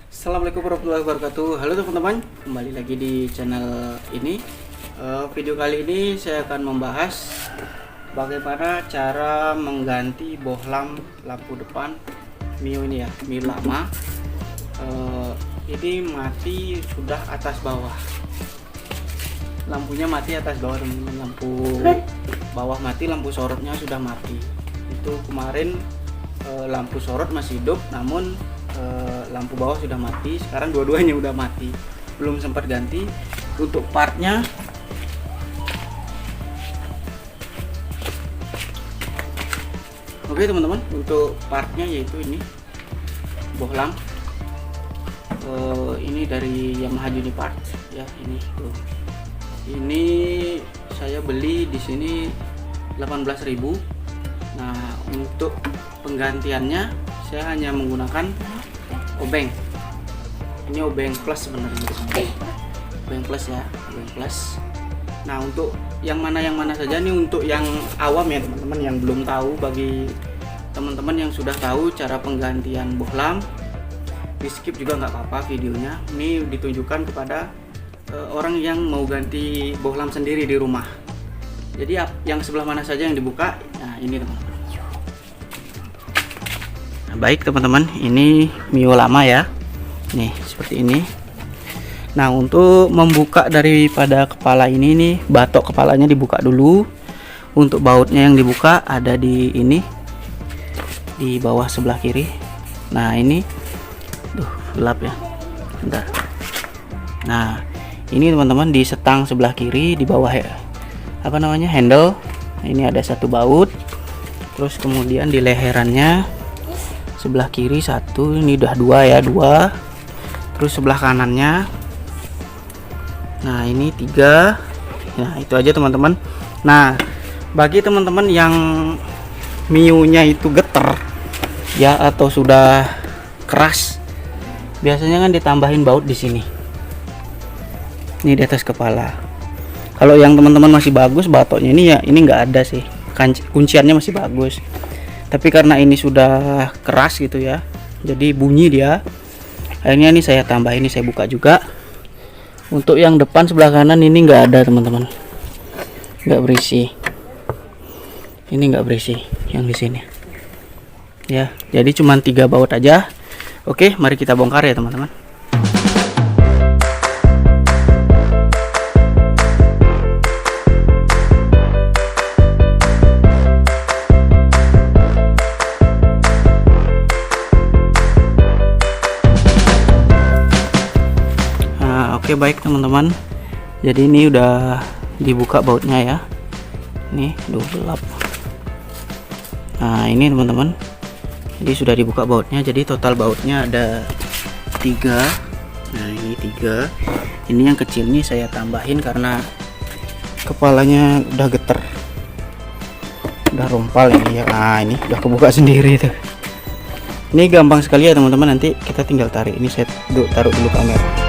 Assalamualaikum warahmatullahi wabarakatuh. Halo teman-teman, kembali lagi di channel ini. Video kali ini saya akan membahas bagaimana cara mengganti bohlam lampu depan Mio ini ya, Mio lama. Ini mati sudah atas bawah. Lampunya mati atas bawah teman-teman. Lampu bawah mati, lampu sorotnya sudah mati. Itu kemarin lampu sorot masih hidup, namun lampu bawah sudah mati. Sekarang dua-duanya udah mati, belum sempat ganti. Untuk partnya oke teman-teman, untuk partnya yaitu ini bohlam, ini dari Yamaha Unipart ya. Ini tuh, ini saya beli di sini 18.000. Nah, untuk penggantiannya saya hanya menggunakan obeng. Ini obeng plus sebenarnya, obeng plus ya, obeng plus. Nah, untuk yang mana saja nih, untuk yang awam ya teman-teman, yang belum tahu. Bagi teman-teman yang sudah tahu cara penggantian bohlam, di skip juga nggak apa-apa videonya. Ini ditunjukkan kepada orang yang mau ganti bohlam sendiri di rumah. Jadi yang sebelah mana saja yang dibuka, nah ini teman-teman. Baik teman-teman, ini Mio lama ya, nih seperti ini. Nah, untuk membuka daripada kepala ini nih, batok kepalanya dibuka dulu. Untuk bautnya yang dibuka ada di ini, di bawah sebelah kiri. Nah ini, gelap ya, bentar. Nah ini teman-teman, di setang sebelah kiri di bawah ya, apa namanya, handle. Ini ada satu baut. Terus kemudian di leherannya sebelah kiri satu, ini udah dua ya, dua. Terus sebelah kanannya, nah ini tiga. Nah itu aja teman-teman. Nah, bagi teman-teman yang Mio-nya itu geter ya, atau sudah keras, biasanya kan ditambahin baut di sini, ini di atas kepala. Kalau yang teman-teman masih bagus batoknya ini ya, ini nggak ada sih, kunciannya masih bagus. Tapi karena ini sudah keras gitu ya, jadi bunyi dia. Akhirnya ini saya tambah, ini saya buka juga. Untuk yang depan sebelah kanan ini nggak ada teman-teman, nggak berisi. Ini nggak berisi yang di sini ya, jadi cuma 3 baut aja. Oke, mari kita bongkar ya teman-teman. Oke baik teman-teman, jadi ini udah dibuka bautnya ya. Nih gelap. Nah ini teman-teman, jadi sudah dibuka bautnya. Jadi total bautnya ada 3. Nah ini 3. Ini yang kecil nih saya tambahin karena kepalanya udah geter, udah rompal ini ya. Nah ini udah kebuka sendiri tuh. Ini gampang sekali ya teman-teman, nanti kita tinggal tarik. Ini saya taruh dulu kamera.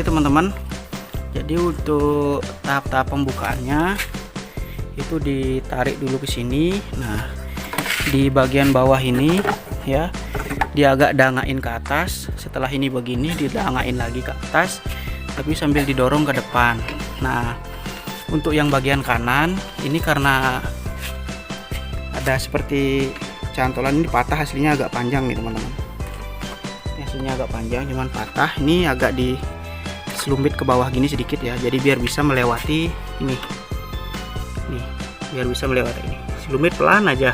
Teman-teman, jadi untuk tahap-tahap pembukaannya itu ditarik dulu ke sini. Nah di bagian bawah ini ya, dia agak dangain ke atas. Setelah ini begini, didangain lagi ke atas, tapi sambil didorong ke depan. Nah untuk yang bagian kanan ini, karena ada seperti cantolan, ini patah, aslinya agak panjang nih teman-teman. Aslinya agak panjang, cuman patah. Ini agak di selumit ke bawah gini sedikit ya, jadi biar bisa melewati ini nih, biar bisa melewati ini, selumit pelan aja,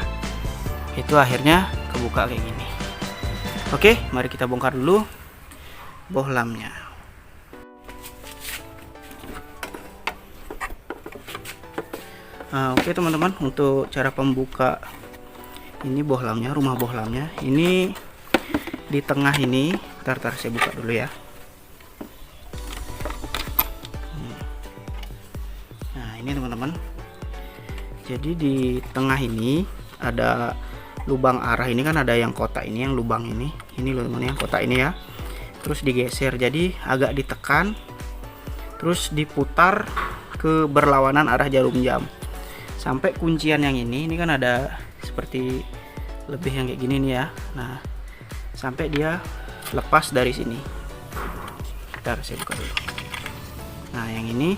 itu akhirnya kebuka kayak gini. Oke, mari kita bongkar dulu bohlamnya. Nah, oke teman-teman, untuk cara pembuka ini bohlamnya, rumah bohlamnya ini di tengah ini. Ntar saya buka dulu ya. Nah ini teman-teman, Jadi di tengah ini ada lubang arah, ini kan ada yang kotak ini, yang lubang ini lubang yang kotak ini ya. Terus digeser, jadi agak ditekan, terus diputar ke berlawanan arah jarum jam sampai kuncian yang ini kan ada seperti lebih yang kayak gini nih ya. Nah, sampai dia lepas dari sini. Bentar, saya buka dulu. Nah, yang ini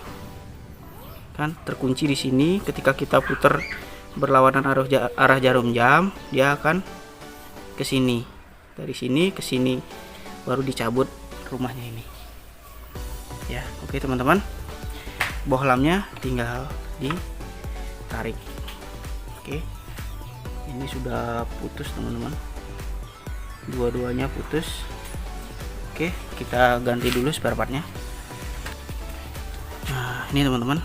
kan terkunci di sini. Ketika kita putar berlawanan arah jarum jam, dia akan ke sini. Dari sini ke sini, baru dicabut rumahnya ini. Ya, oke teman-teman. Bohlamnya tinggal ditarik. Oke. Ini sudah putus teman-teman. Dua-duanya putus. Oke, kita ganti dulu spare partnya. Nah, ini teman-teman.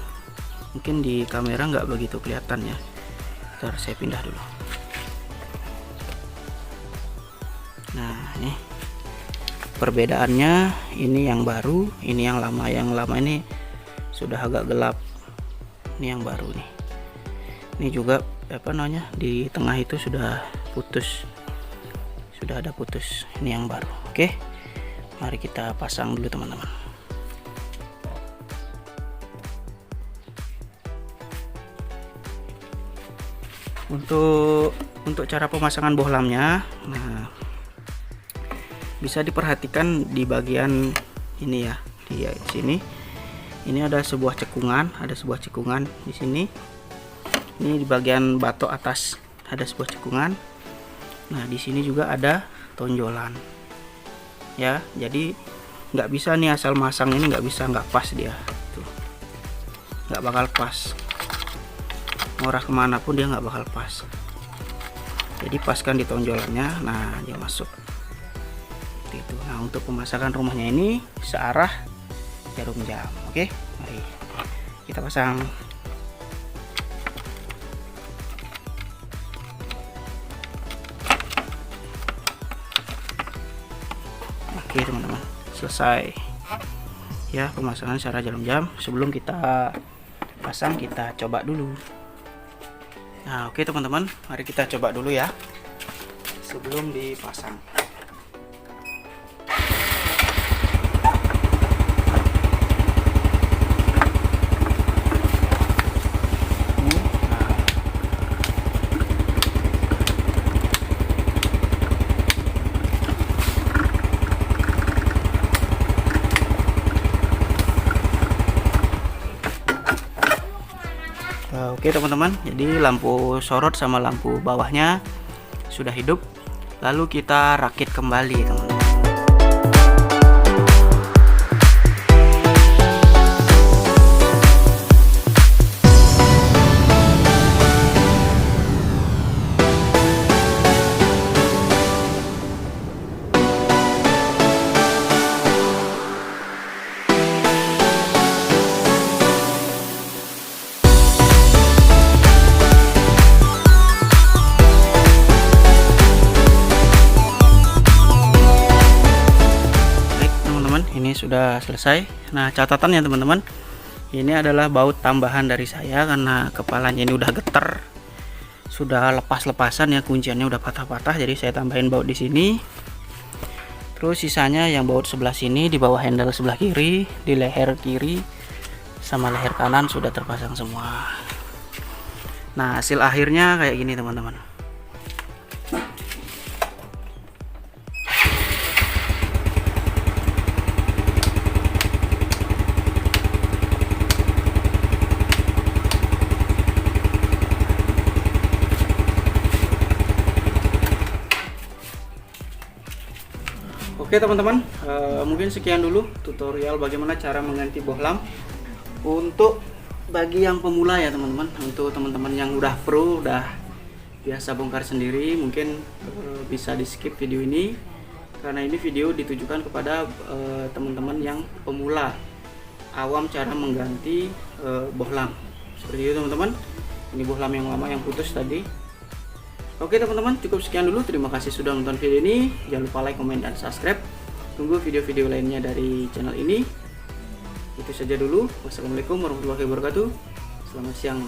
Mungkin di kamera nggak begitu kelihatan ya. Bentar, saya pindah dulu. Nah, ini perbedaannya, ini yang baru, ini yang lama. Yang lama ini sudah agak gelap. Ini yang baru nih. Ini juga apa namanya, di tengah itu sudah putus. Sudah ada putus. Ini yang baru. Oke. Mari kita pasang dulu teman-teman. Untuk cara pemasangan bohlamnya, nah, bisa diperhatikan di bagian ini ya, di sini. Ini ada sebuah cekungan, di sini. Ini di bagian batok atas ada sebuah cekungan. Nah, di sini juga ada tonjolan. Ya, jadi nggak bisa nih asal masang ini, nggak bisa, nggak pas dia. Tuh, nggak bakal pas. Ngorah kemana pun dia nggak bakal pas. Jadi paskan di tonjolannya, nah dia masuk. Seperti itu. Nah, untuk pemasangan rumahnya ini searah jarum jam. Oke, mari kita pasang. Oke teman-teman, selesai ya pemasangan searah jarum jam. Sebelum kita pasang, kita coba dulu. Nah, oke teman-teman, mari kita coba dulu ya sebelum dipasang. Oke teman-teman, jadi lampu sorot sama lampu bawahnya sudah hidup. Lalu kita rakit kembali teman-teman. Ini sudah selesai. Nah, catatannya teman-teman, ini adalah baut tambahan dari saya karena kepalanya ini udah getar, sudah lepas-lepasan ya, kunciannya udah patah-patah, jadi saya tambahin baut di sini. Terus sisanya yang baut sebelah sini, di bawah handle sebelah kiri, di leher kiri sama leher kanan sudah terpasang semua. Nah, hasil akhirnya kayak gini teman-teman. Oke teman-teman, mungkin sekian dulu tutorial bagaimana cara mengganti bohlam untuk bagi yang pemula ya teman-teman. Untuk teman-teman yang udah pro, udah biasa bongkar sendiri, mungkin bisa di skip video ini karena ini video ditujukan kepada teman-teman yang pemula, awam cara mengganti bohlam. Seperti itu teman-teman. Ini bohlam yang lama yang putus tadi. Oke teman-teman, cukup sekian dulu. Terima kasih sudah menonton video ini. Jangan lupa like, komen, dan subscribe. Tunggu video-video lainnya dari channel ini. Itu saja dulu. Wassalamualaikum warahmatullahi wabarakatuh. Selamat siang.